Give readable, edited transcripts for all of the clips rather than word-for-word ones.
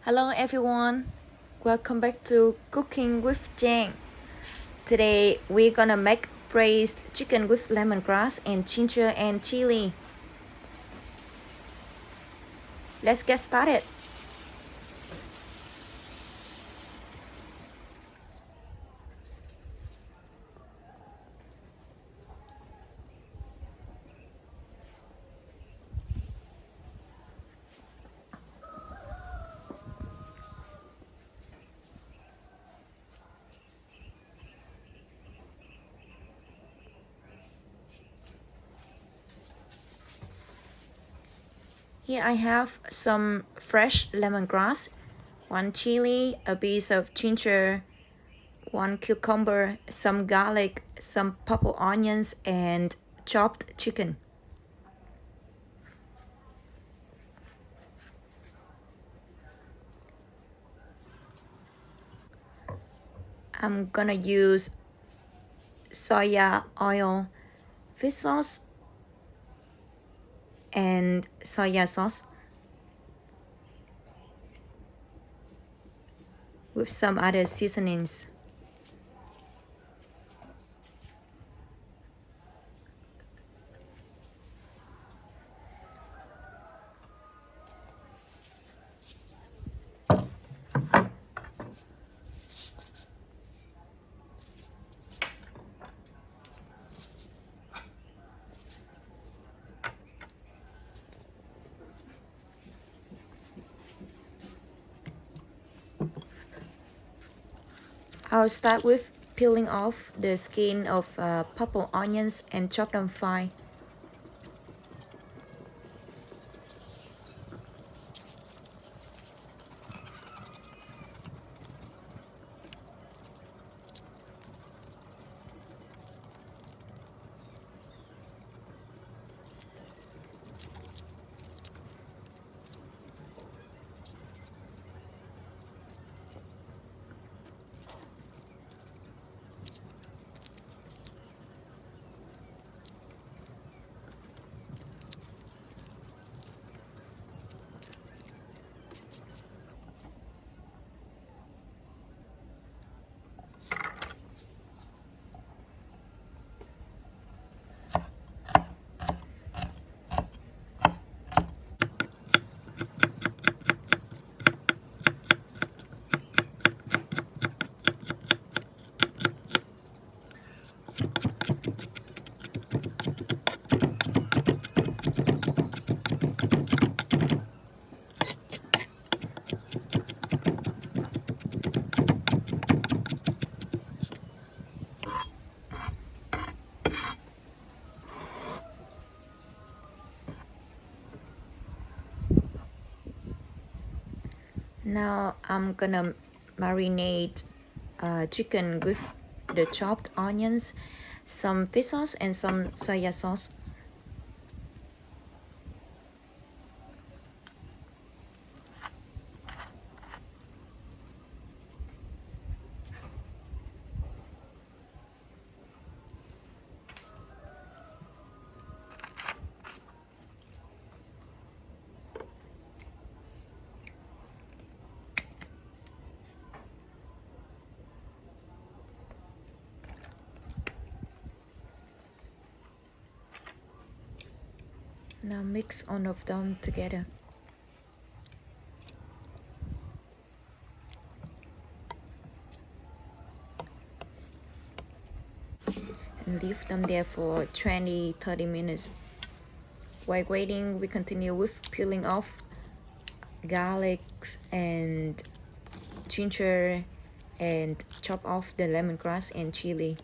Hello everyone, welcome back to Cooking with Jane. Today we're gonna make braised chicken with lemongrass and ginger and chili. Let's get started. Here I have some fresh lemongrass, one chili, a piece of ginger, one cucumber, some garlic, some purple onions, and chopped chicken. I'm gonna use soya oil, fish sauce, and soya sauce with some other seasonings. I'll start with peeling off the skin of purple onions and chop them fine. Now I'm gonna marinate chicken with the chopped onions, some fish sauce, and some soya sauce. Now mix all of them together. And leave them there for 20-30 minutes. While waiting, we continue with peeling off garlic and ginger and chop off the lemongrass and chili.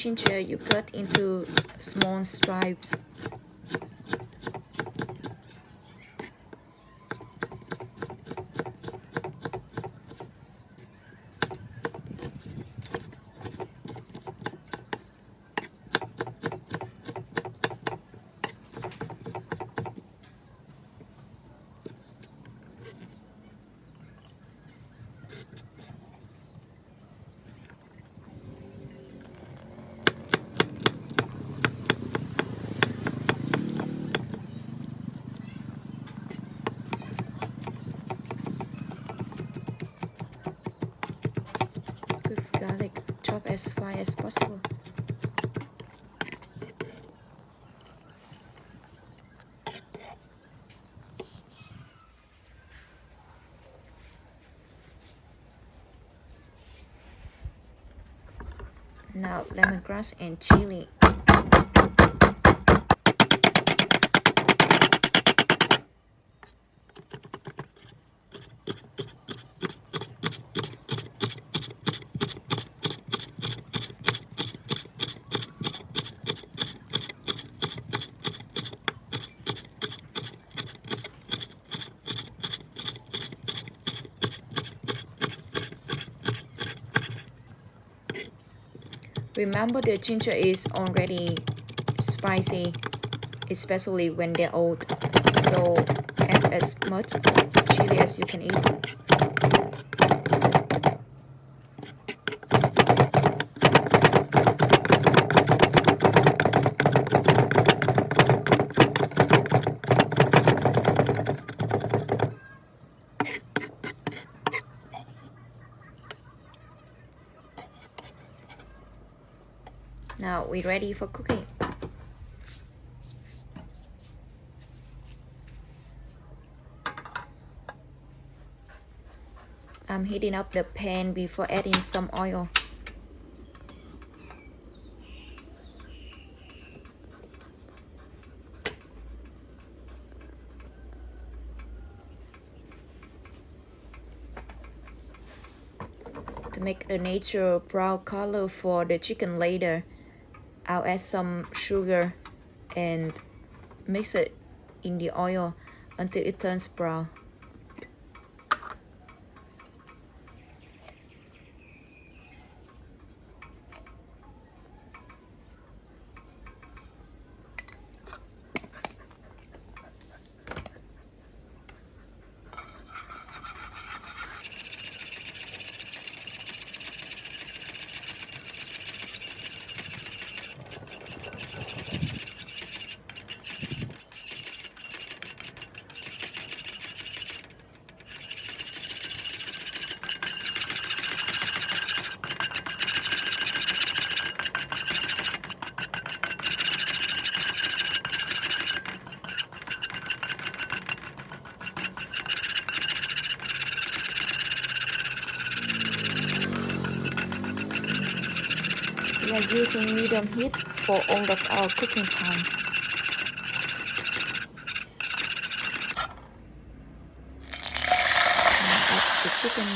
ginger, you cut into small stripes. With garlic, chop as fine as possible. Now lemongrass and chili. Remember the ginger is already spicy, especially when they're old, so add as much chili as you can eat. Now we're ready for cooking. I'm heating up the pan before adding some oil. To make the natural brown color for the chicken later, I'll add some sugar and mix it in the oil until it turns brown. We are using medium heat for all of our cooking time. Now add the chicken.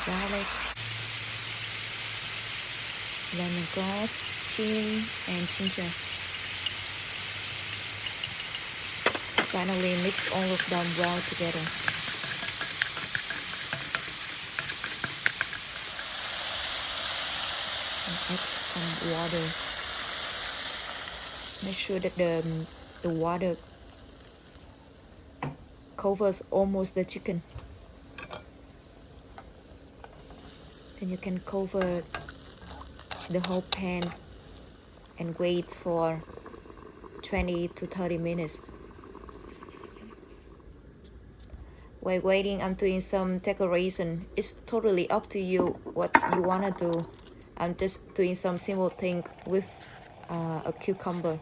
Garlic, lemongrass, chili, and ginger. Finally, mix all of them well together. And add some water. Make sure that the water covers almost the chicken. Then you can cover the whole pan and wait for 20 to 30 minutes. While waiting, I'm doing some decoration. It's totally up to you what you wanna do. I'm just doing some simple thing with a cucumber.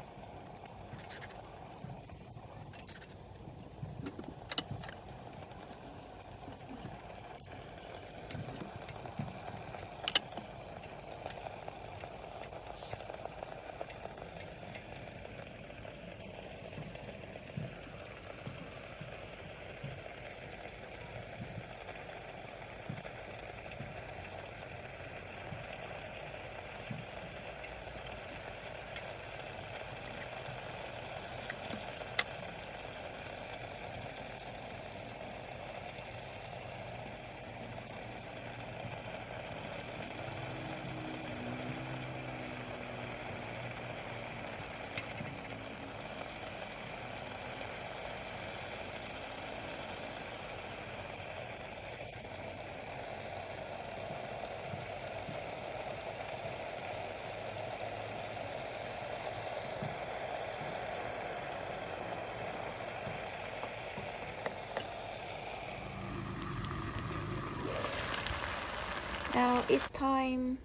Now it's time.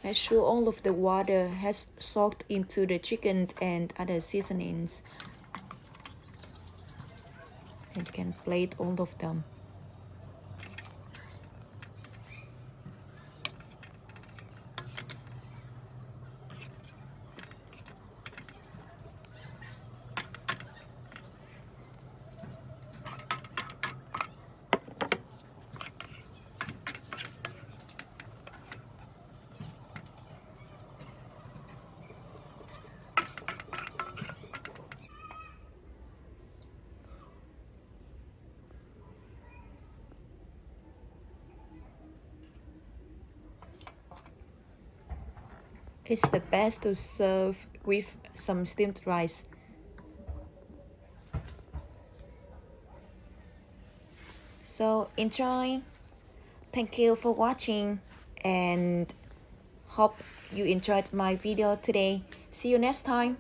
Make sure all of the water has soaked into the chicken and other seasonings. And you can plate all of them. It's the best to serve with some steamed rice. So enjoy. Thank you for watching and hope you enjoyed my video today. See you next time.